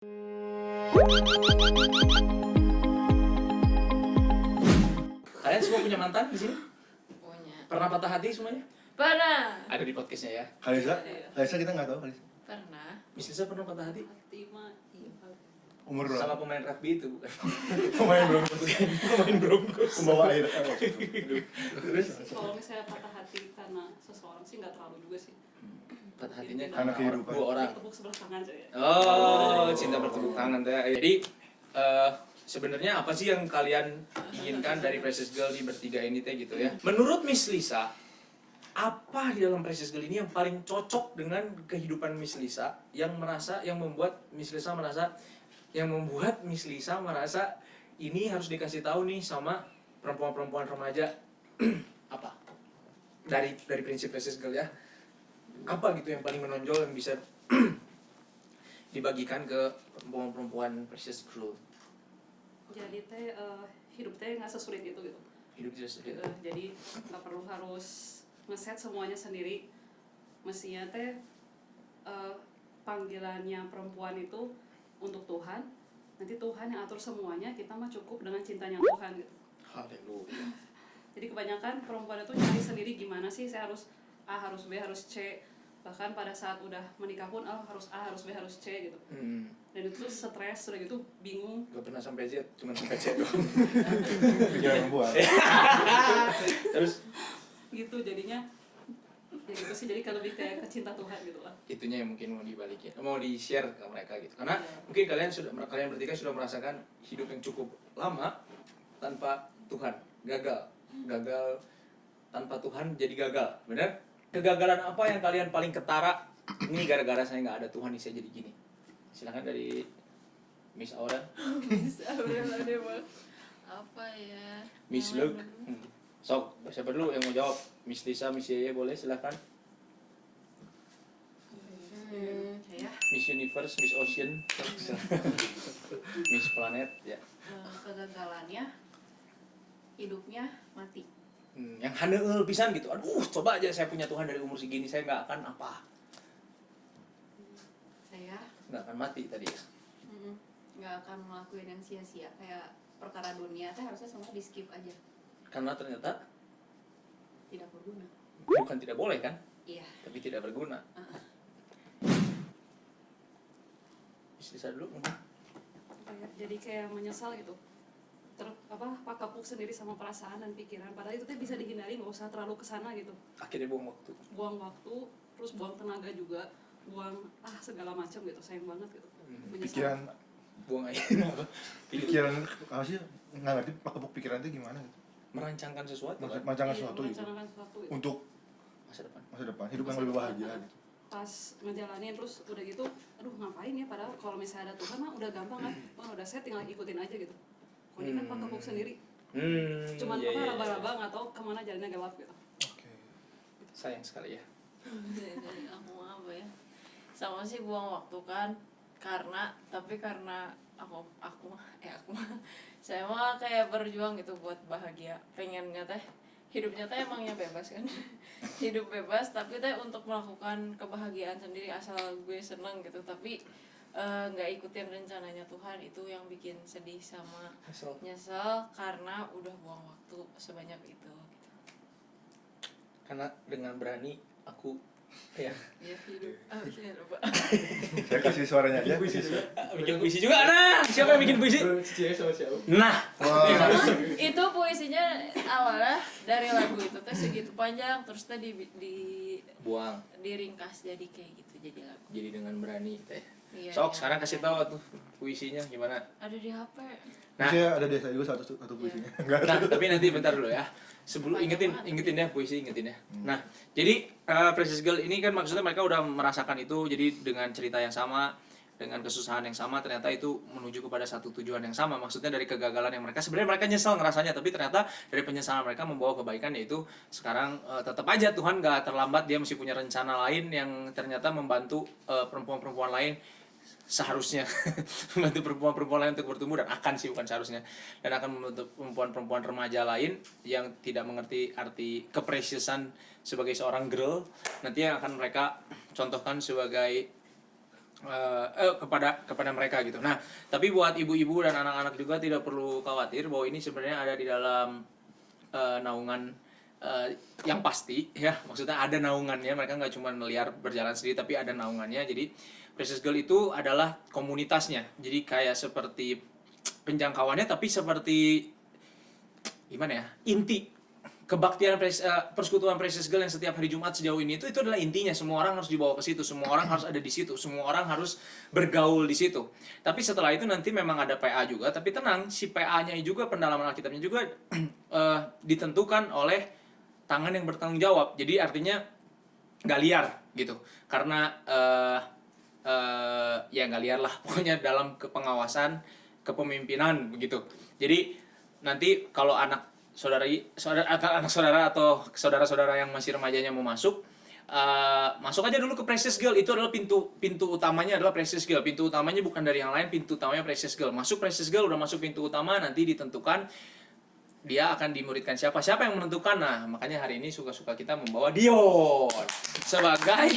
Kalian semua punya mantan di sini? Punya. Pernah patah hati semuanya? Pernah. Ada di podcastnya ya. Kalisa kita nggak tahu Kalisa. Pernah. Miss Lisa pernah patah hati? Hati mah iya. Umur Sama berapa? pemain rugby itu bukan? Pemain Broncos. Pemain Broncos. Pembawa air. Terus Kalau misalnya patah hati karena seseorang sih nggak terlalu juga sih. patah hatinya Karena kehidupan. dua orang. Tepuk sebelah tangan aja ya. Oh, cinta bertepuk tangan teh. Jadi sebenarnya apa sih yang kalian inginkan dari Precious Girl di bertiga ini teh gitu ya? Menurut Miss Lisa, apa di dalam Precious Girl ini yang paling cocok dengan kehidupan Miss Lisa yang membuat Miss Lisa merasa ini harus dikasih tahu nih sama perempuan-perempuan remaja apa? Dari prinsip Precious Girl ya. Apa gitu yang paling menonjol yang bisa dibagikan ke perempuan-perempuan Precious Girl? Jadi teh hidup teh nggak sesulit itu gitu. Hidup tidak sedih. Jadi nggak perlu harus ngeset semuanya sendiri. Mestinya teh panggilannya perempuan itu untuk Tuhan. Nanti Tuhan yang atur semuanya. Kita mah cukup dengan cintanya Tuhan gitu. Haleluya. Jadi kebanyakan perempuan itu nyari sendiri gimana sih saya harus A, harus B, harus C. Bahkan pada saat udah menikah pun harus A, harus B, harus C gitu. Dan itu stres, udah gitu bingung. Gak pernah sampai Z, cuma sampai C doang. Pikiran membuat. Terus Gitu jadinya. Ya gitu sih, jadi kalau lebih kayak kecinta Tuhan gitu lah. itunya yang mungkin mau dibalikin, mau di-share ke mereka gitu. Karena mungkin kalian bertiga sudah merasakan hidup yang cukup lama tanpa Tuhan, gagal tanpa Tuhan jadi gagal, benar? Kegagalan apa yang kalian paling ketara? Ini gara-gara saya nggak ada Tuhan nih saya jadi gini. Silakan dari Miss Aura, Apa ya? Miss Luke. Sok, siapa dulu yang mau jawab? Miss Lisa, Miss Yeye boleh silakan. Saya Miss Universe, Miss Ocean, Miss Planet, ya. kegagalannya hidupnya mati. Yang handel pisan gitu. Aduh, coba aja saya punya Tuhan dari umur segini, saya nggak akan apa? Saya Nggak akan mati tadi ya. nggak akan ngelakuin yang sia-sia kayak perkara dunia teh harusnya semua di skip aja. Karena ternyata Tidak berguna. bukan tidak boleh kan, Iya. tapi tidak berguna. Bisa dulu. Jadi kayak menyesal gitu. Kapuk sendiri sama perasaan dan pikiran. Padahal itu teh bisa dihindari, nggak usah terlalu kesana gitu. Akhirnya buang waktu. Buang waktu, terus buang tenaga juga, buang segala macam gitu, sayang banget gitu. Pikiran Buang aja. pikiran apa sih? Nggak ngerti pakepuk pikiran itu gimana gitu. Merancangkan sesuatu kan? Macam sesuatu gitu. Merencanakan sesuatu gitu. Untuk Masa depan. hidup yang lebih bahagia gitu. Pas ngejalanin terus udah gitu, aduh ngapain ya, padahal kalau misalnya ada Tuhan mah udah gampang kan. Tuhan udah set, tinggal ikutin aja gitu. Kalau ini kan pakepuk sendiri. Cuman Iya. raba-raba nggak tahu kemana jalannya gelap gitu. Oke. Sayang sekali ya. Dari aku apa ya? Sama sih buang waktu kan karena aku saya mah kayak berjuang gitu buat bahagia, pengennya teh hidupnya teh emangnya bebas kan. Hidup bebas tapi teh untuk melakukan kebahagiaan sendiri asal gue seneng gitu, tapi nggak ikutin rencananya Tuhan, itu yang bikin sedih sama nyesel karena udah buang waktu sebanyak itu gitu. Karena dengan berani aku ya Ya hidup saya lupa. Saya kasih suaranya aja. bikin puisi juga. Nah, siapa yang bikin puisi? Nah, Itu puisinya awalnya dari lagu itu teh segitu panjang, terus teh di buang. diringkas jadi kayak gitu jadi lagu. Jadi dengan berani teh. Iya, Sok, iya. sekarang kasih tahu tuh puisinya gimana. Ada di HP. Nah, Saya ada desa juga satu puisinya. Enggak. nah, tapi nanti bentar dulu ya. Sebelum ingetin ya puisi, ingetin ya. Nah, jadi Precious Girl ini kan maksudnya mereka udah merasakan itu, jadi dengan cerita yang sama, dengan kesusahan yang sama, ternyata itu menuju kepada satu tujuan yang sama. Maksudnya dari kegagalan yang sebenarnya mereka nyesel ngerasanya, tapi ternyata dari penyesalan mereka membawa kebaikan, yaitu sekarang tetap aja Tuhan gak terlambat, dia masih punya rencana lain yang ternyata membantu perempuan-perempuan lain seharusnya membantu perempuan-perempuan lain untuk bertumbuh, dan akan sih bukan seharusnya, dan akan membantu perempuan-perempuan remaja lain yang tidak mengerti arti kepreciousan sebagai seorang girl, nanti yang akan mereka contohkan sebagai kepada mereka gitu. Nah, tapi buat ibu-ibu dan anak-anak juga tidak perlu khawatir bahwa ini sebenarnya ada di dalam naungan yang pasti ya, maksudnya ada naungannya, mereka nggak cuma meliar berjalan sendiri tapi ada naungannya. Jadi Precious Girl itu adalah komunitasnya, jadi kayak seperti penjangkauannya tapi seperti gimana ya, inti kebaktian persekutuan Precious Girl yang setiap hari Jumat sejauh ini itu adalah intinya. Semua orang harus dibawa ke situ, semua orang harus ada di situ, semua orang harus bergaul di situ. Tapi setelah itu nanti memang ada PA juga, tapi tenang, si PA-nya juga, pendalaman Alkitabnya juga ditentukan oleh tangan yang bertanggung jawab. Jadi artinya nggak liar gitu, karena ya nggak liar lah pokoknya dalam pengawasan kepemimpinan begitu. Jadi nanti kalau anak saudara atau saudara-saudara yang masih remajanya mau masuk, masuk aja dulu ke Precious Girl. Itu adalah pintu utamanya adalah Precious Girl. Pintu utamanya bukan dari yang lain, pintu utamanya Precious Girl. Masuk Precious Girl, udah masuk pintu utama, nanti ditentukan dia akan dimuridkan siapa yang menentukan. Nah, makanya hari ini suka-suka kita membawa Dion sebagai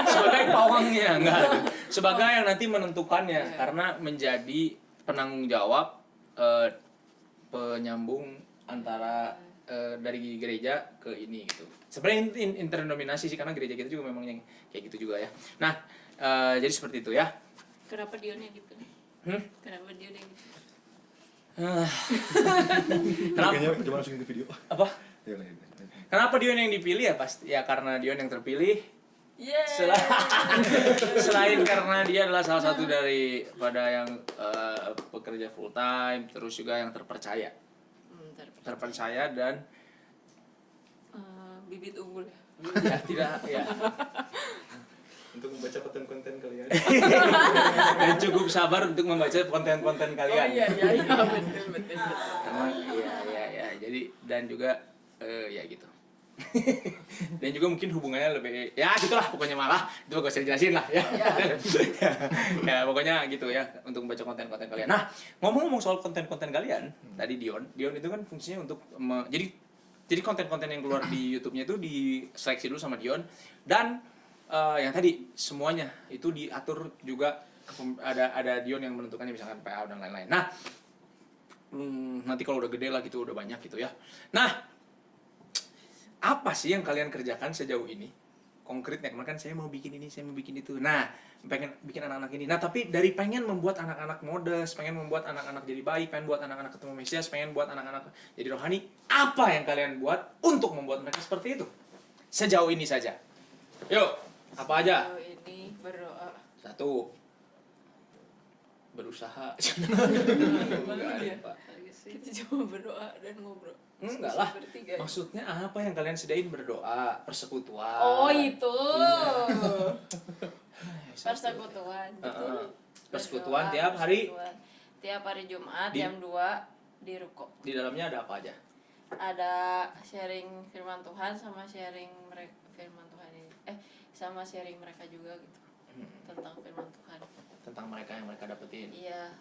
sebagai pawangnya, enggak, sebagai yang nanti menentukannya, karena menjadi penanggung jawab penyambung antara dari gereja ke ini gitu. Sebenarnya interdenominasi sih, karena gereja kita juga memang yang kayak gitu juga ya. Nah, jadi seperti itu ya. Kenapa Dion yang dipilih? Kenapa Dion yang dipilih? Kenapa? Kayaknya coba masukin ke video. Apa? Ya, lanjut. Kenapa Dion yang dipilih ya? Pasti ya karena Dion yang terpilih. Yeay. Selain karena dia adalah salah satu dari pada yang pekerja full time, terus juga yang terpercaya dan Bibit unggul ya. ya tidak ya untuk membaca konten-konten kalian dan cukup sabar untuk membaca konten-konten kalian. Oh iya betul. Karena ya jadi dan juga ya gitu. Dan juga mungkin hubungannya lebih ya gitulah pokoknya, malah itu gak usah dijelasin lah ya. Ya pokoknya gitu ya untuk membaca konten-konten kalian. Nah, ngomong-ngomong soal konten-konten kalian, tadi Dion itu kan fungsinya untuk jadi konten-konten yang keluar di YouTube-nya itu diseleksi dulu sama Dion, dan yang tadi semuanya itu diatur juga, ada Dion yang menentukannya, misalkan PA dan lain-lain. Nah, nanti kalau udah gede lah gitu, udah banyak gitu ya. Nah, apa sih yang kalian kerjakan sejauh ini? Konkretnya, kemarin kan saya mau bikin ini, saya mau bikin itu. Nah, pengen bikin anak-anak ini. Nah, tapi dari pengen membuat anak-anak modest, pengen membuat anak-anak jadi baik, pengen buat anak-anak ketemu Mesias, pengen buat anak-anak jadi rohani, apa yang kalian buat untuk membuat mereka seperti itu? Sejauh ini saja. Yuk, apa aja? Sejauh ini berdoa. 1. Berusaha. Kita cuma berdoa dan ngobrol. Enggak lah. Bertiga. Maksudnya apa yang kalian sedain? Berdoa, persekutuan. Oh itu. Iya. Persekutuan. Betul. Persekutuan Berdoa, tiap hari. persekutuan. Tiap hari Jumat Di- jam 2 di ruko. Di dalamnya ada apa aja? Ada sharing firman Tuhan sama sharing mereka firman Tuhan ini. Sama sharing mereka juga gitu. Tentang firman Tuhan. Tentang mereka yang mereka dapetin. Iya.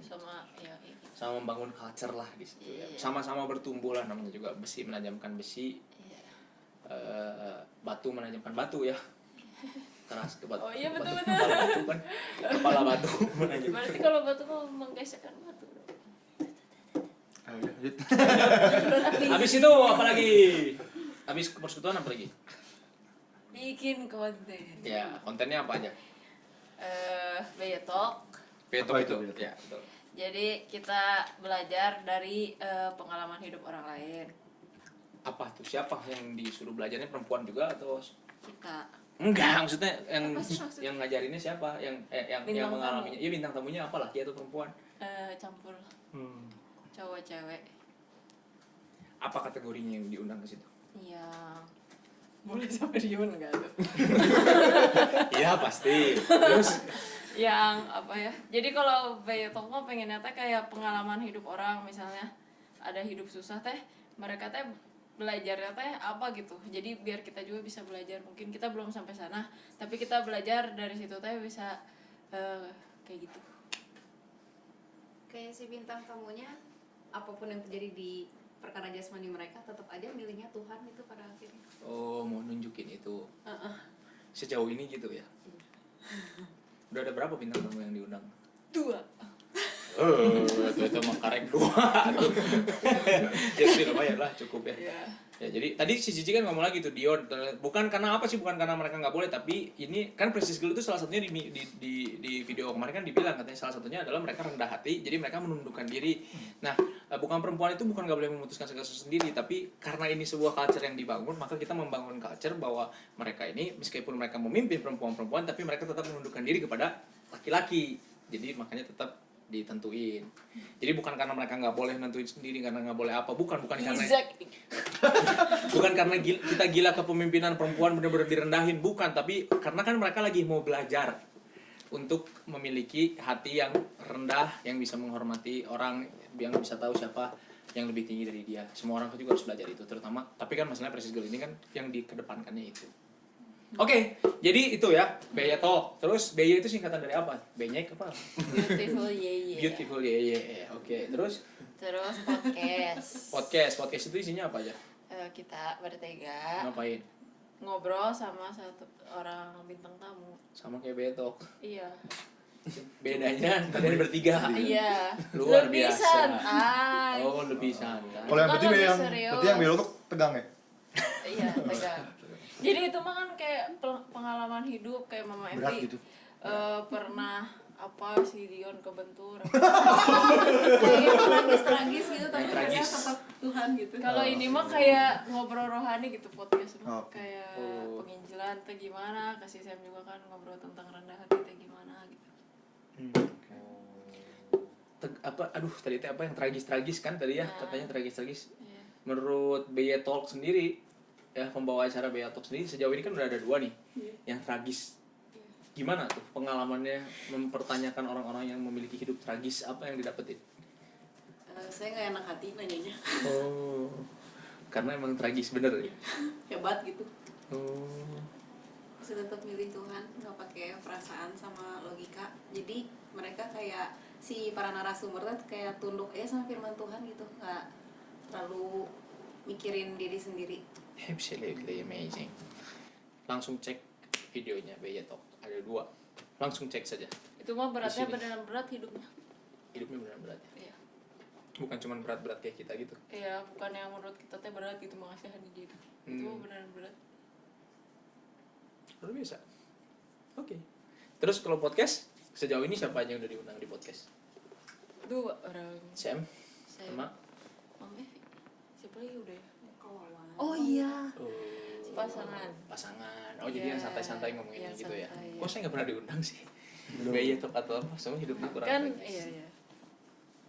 Sama iya. Sama membangun culture lah di situ ya. Iya. Sama-sama bertumbuh lah, namanya juga besi menajamkan besi. Iya. Batu menajamkan batu ya. Keras ke batu. Oh iya, batu, betul. Kepala batu kan. Kepala batu menajamkan. Berarti kalau batu mau menggesekkan batu. Ayo, lanjut. Habis itu apa lagi? Habis persekutuan apa lagi? Bikin konten. Ya, kontennya apa aja? Beyetalk. Beto Apa itu. itu, Beto? Ya, betul. Jadi kita belajar dari pengalaman hidup orang lain. Apa tuh? Siapa yang disuruh belajarnya, perempuan juga atau Kita enggak, maksudnya yang Apa sih maksudnya? yang ngajarinnya siapa? Yang Bintang yang tamu. mengalaminya. Iya, bintang tamunya apa, laki atau perempuan? campur cowok cewek. Apa kategorinya yang diundang ke situ? Yang boleh sama Dion nggak tuh? Iya, pasti. Terus Yang apa ya? Jadi kalau Beyetalk mah pengennya teh kayak pengalaman hidup orang, misalnya ada hidup susah teh, mereka teh belajarnya teh apa gitu. Jadi biar kita juga bisa belajar. Mungkin kita belum sampai sana, tapi kita belajar dari situ teh bisa kayak gitu. Kayak si bintang tamunya, apapun yang terjadi di perkara jasmani mereka, tetap aja milihnya Tuhan itu pada akhirnya. Oh, mau nunjukin itu. Sejauh ini gitu ya. Udah ada berapa bintang tamu yang diundang? 2. Itu mah karek 2. Ya sih lumayan lah, cukup ya. Iya. Ya, jadi tadi si Cici kan ngomong lagi tuh Dion, bukan karena apa sih, bukan karena mereka nggak boleh, tapi ini kan Precious Girl itu salah satunya di video kemarin kan dibilang katanya salah satunya adalah mereka rendah hati, jadi mereka menundukkan diri. Nah, bukan perempuan itu bukan nggak boleh memutuskan segala sesuatu sendiri, tapi karena ini sebuah culture yang dibangun, maka kita membangun culture bahwa mereka ini meskipun mereka memimpin perempuan-perempuan, tapi mereka tetap menundukkan diri kepada laki-laki. Jadi makanya tetap ditentuin. Jadi bukan karena mereka nggak boleh nentuin sendiri, karena nggak boleh apa, bukan karena bukan karena kita gila kepemimpinan perempuan benar-benar direndahin, bukan, tapi karena kan mereka lagi mau belajar untuk memiliki hati yang rendah, yang bisa menghormati orang, yang bisa tahu siapa yang lebih tinggi dari dia. Semua orang juga harus belajar itu, terutama, tapi kan masalahnya Precious Girl ini kan yang dikedepankannya itu. Oke, jadi itu ya, Beya Talk. Terus Beya itu singkatan dari apa? Benyek apa? Beautiful Yeye. Beautiful Yeye. Oke, terus podcast itu isinya apa aja? Kita bertiga Ngapain? ngobrol sama satu orang bintang tamu. Sama kayak Beya Talk. Iya. Bedanya kalian bertiga. Iya. Luar Lebih biasa. santai. Oh, lebih santai. Kalau yang Kan berarti lebih yang serius. berarti yang belok tuh tegang ya. Iya, tegang. Jadi itu mah kan kayak pengalaman hidup kayak Mama Berat Evi. gitu. Pernah apa si Dion kebentur. Kayak Tragis gitu, tapi mereka Tragis. tetap Tuhan gitu. Kalau ini mah kayak ngobrol rohani gitu podcast mah. Oke. Kayak Oh. penginjilan teh gimana, kasih Sam juga kan ngobrol tentang rendah hati teh gimana gitu. Aduh, tadi teh apa yang tragis-tragis kan tadi ya, katanya tragis-tragis. Iya. Menurut Beya Talk sendiri, ya pembawa acara Beya Talk sendiri sejauh ini kan udah ada 2 nih yang tragis. Gimana tuh pengalamannya mempertanyakan orang-orang yang memiliki hidup tragis, apa yang didapetin? Saya nggak enak hati nanyanya. Oh, karena emang tragis bener ya? Hebat gitu. Oh, Saya tetap milih Tuhan, nggak pakai perasaan sama logika. Jadi mereka kayak si para narasumber tuh kayak tunduk aja sama firman Tuhan gitu, nggak terlalu mikirin diri sendiri. absolutely amazing. Langsung cek videonya Beya Talk, ada 2. Langsung cek saja. Itu mah beratnya Di sini. beneran berat hidupnya. Hidupnya benar berat ya. Iya. Bukan cuma berat-berat kayak kita gitu. Iya, bukan yang menurut kita teh berat gitu mengasihani dia. Itu mah beneran berat. Luar biasa. Oke. Terus kalau podcast, sejauh ini siapa aja yang udah diundang di podcast? 2 orang. Sam Saya sama Mama Evi. Siapa lagi udah ya? Kawan. Oh iya. Pasangan. Pasangan. Oh, jadi yang Iya, santai-santai ngomongin yang gitu ya. santai, Kok iya. saya nggak pernah diundang sih? Beya Talk atau apa? Soalnya hidupnya kurang Kan tragis. iya.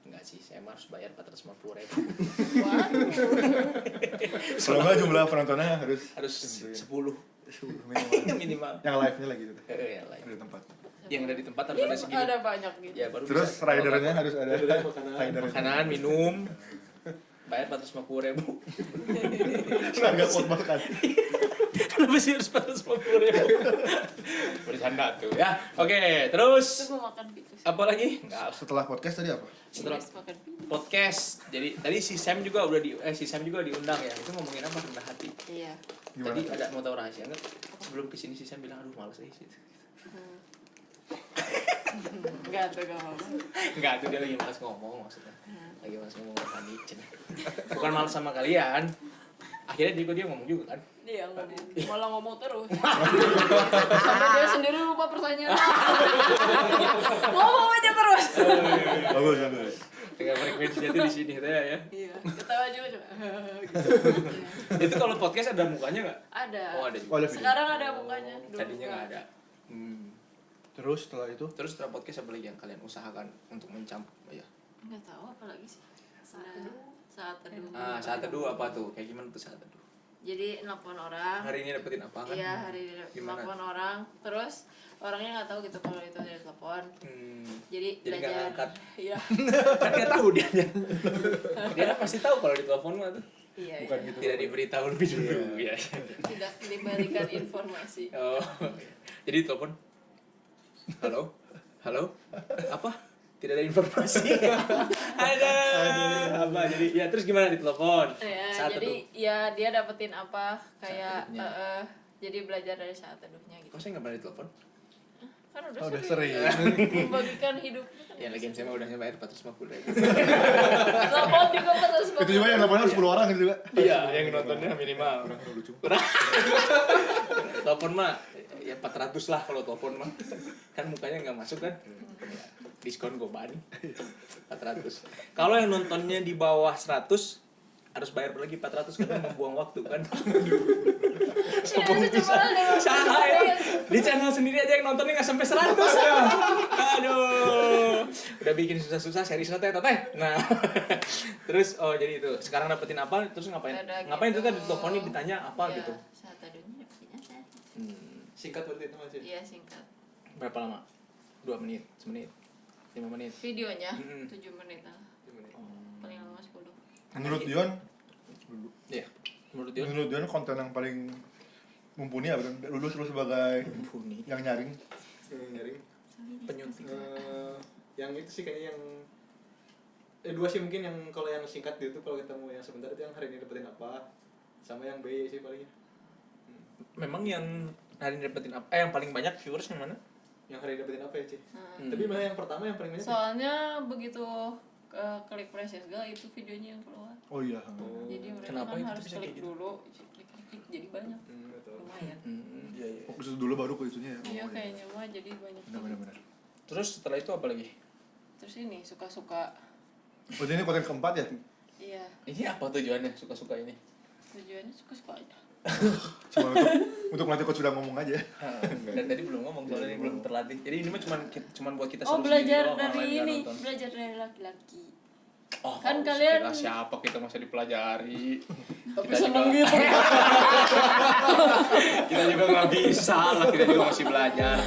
Enggak sih, saya harus bayar 450.000. Waduh. Kalau nggak jumlah penontonnya harus Harus 10 minimal. minimal. Yang live-nya lagi gitu. Ya, lah. Di tempat. Yang ada di tempat harus Iya, ada segini. ada banyak gitu. Ya, baru Terus bisa. ridernya harus ada. Kalau makanan, minum, bayar 450.000. Harga pot makan. Kenapa sih harus 450.000? Bercanda tuh ya. Oke, terus Itu gua makan gitu sih. apa lagi? Enggak. Setelah podcast tadi apa? Setelah Yes, makan pizza. podcast. Jadi tadi si Sam juga udah si Sam juga diundang ya. Itu ngomongin apa, rendah hati. Iya. Gimana? Tadi ada mau tahu rahasia enggak? Sebelum kesini si Sam bilang aduh malas aja sih. Enggak tuh gak apa-apa. Enggak, tuh dia lagi malas ngomong maksudnya. Lagi malas ngomong sama tadi. Bukan malas sama kalian. Akhirnya dia ngomong juga kan. Iya, malah ngomong terus. Sampai dia sendiri lupa pertanyaan. Ngomong aja terus. Bagus, bagus. Dengan frekuensinya tuh di sini ya. Iya, ketawa juga cuma. Itu kalau podcast ada mukanya nggak? Ada. Oh, ada juga. Oh, ada video. Sekarang ada mukanya. Dulu Tadinya nggak nggak. ada. Terus setelah itu Terus setelah podcast apa lagi yang kalian usahakan untuk ya? Nggak tahu apa lagi sih. Saat teduh. Saat teduh. Saat teduh apa tuh? Kayak gimana tuh saat teduh? Jadi nelfon orang. Hari ini dapetin apa kan? Iya, hari ini Gimana? nelfon orang. Terus orangnya nggak tahu gitu kalau itu dari telepon. Jadi Jadi nggak belajar. ngangkat. Iya. Kan nggak tahu dia. Dia kan pasti tahu kalau di telepon mah tuh. Iya. bukan Iya. gitu. Tidak diberitahu lebih dulu. Iya. Tidak diberikan informasi. Oh. Jadi telepon. Halo? Halo? Apa? tidak ada informasi. Ada apa jadi ya terus gimana ditelepon? Ya, Saat jadi teduh. ya dia dapetin apa kayak Saat teduhnya. jadi belajar dari saat teduhnya gitu. Kok saya nggak pernah ditelepon? Kan udah, Oh, udah sering sering. membagikan hidup. Ya lagian saya mah udah bayar 450 ribu. Telepon juga 450. Itu juga yang teleponnya harus 10 orang gitu juga. Iya, yang nontonnya minimal. Kurang lucu. Telepon mah ya 400 lah kalau telepon mah. Kan mukanya nggak masuk kan? Ya, diskon goban 400. Kalau yang nontonnya di bawah 100 harus bayar lagi 400 karena membuang waktu kan. Iya, itu cuma ada Salah ya. Di channel sendiri aja yang nontonnya nggak sampai 100 ya. Aduh. Udah bikin susah-susah serius teh. Nah. Terus jadi itu. Sekarang dapetin apa? Terus ngapain? Ada Ngapain itu gitu. kan diteleponin ditanya apa Ya, gitu. saat teduhnya biasa. Singkat berarti itu masih. Iya, singkat. Berapa lama? 2 menit, 1 menit, 5 menit. Videonya Mm-mm. 7 menit lah. Paling lama 10. Menurut Dion, Iya. Menurut dia menurut Dion konten yang paling mumpuni apa? Lulus lu sebagai mumpuni. yang nyaring. Nyaring. Penyunting. Yang itu sih kayaknya yang dua sih mungkin yang kalau yang singkat itu kalau ketemu yang sebentar itu yang hari ini dapetin apa sama yang B sih palingnya. Memang yang hari ini dapetin apa? Yang paling banyak viewers yang mana? Yang hari ini dapetin apa ya sih? Hmm. Tapi malah yang pertama yang paling banyak. Soalnya begitu klik Precious Girl itu videonya yang keluar. Oh iya. Jadi mereka Kenapa kan itu harus bisa klik kayak gitu? dulu, klik jadi banyak. Betul. Lumayan. Iya iya. Fokus dulu baru ke itunya ya. Iya Oh, kayaknya mah jadi banyak. Benar. Terus setelah itu apa lagi? Terus ini suka-suka. Oh, jadi ini konten keempat ya? Iya, Ini apa tujuannya suka-suka ini? tujuannya suka-suka aja. Cuma untuk melatih coach sudah ngomong aja. Dan tadi belum ngomong soalnya ini belum terlatih. Jadi ini mah cuman buat kita Oh, seru belajar sendiri doang, orang dari lain nggak ini, nonton. belajar dari laki-laki. Oh, Kan kita kalian- siapa kita masa dipelajari? Tapi Kita seneng juga- gitu. Kita juga nggak bisa lah, kita juga masih belajar.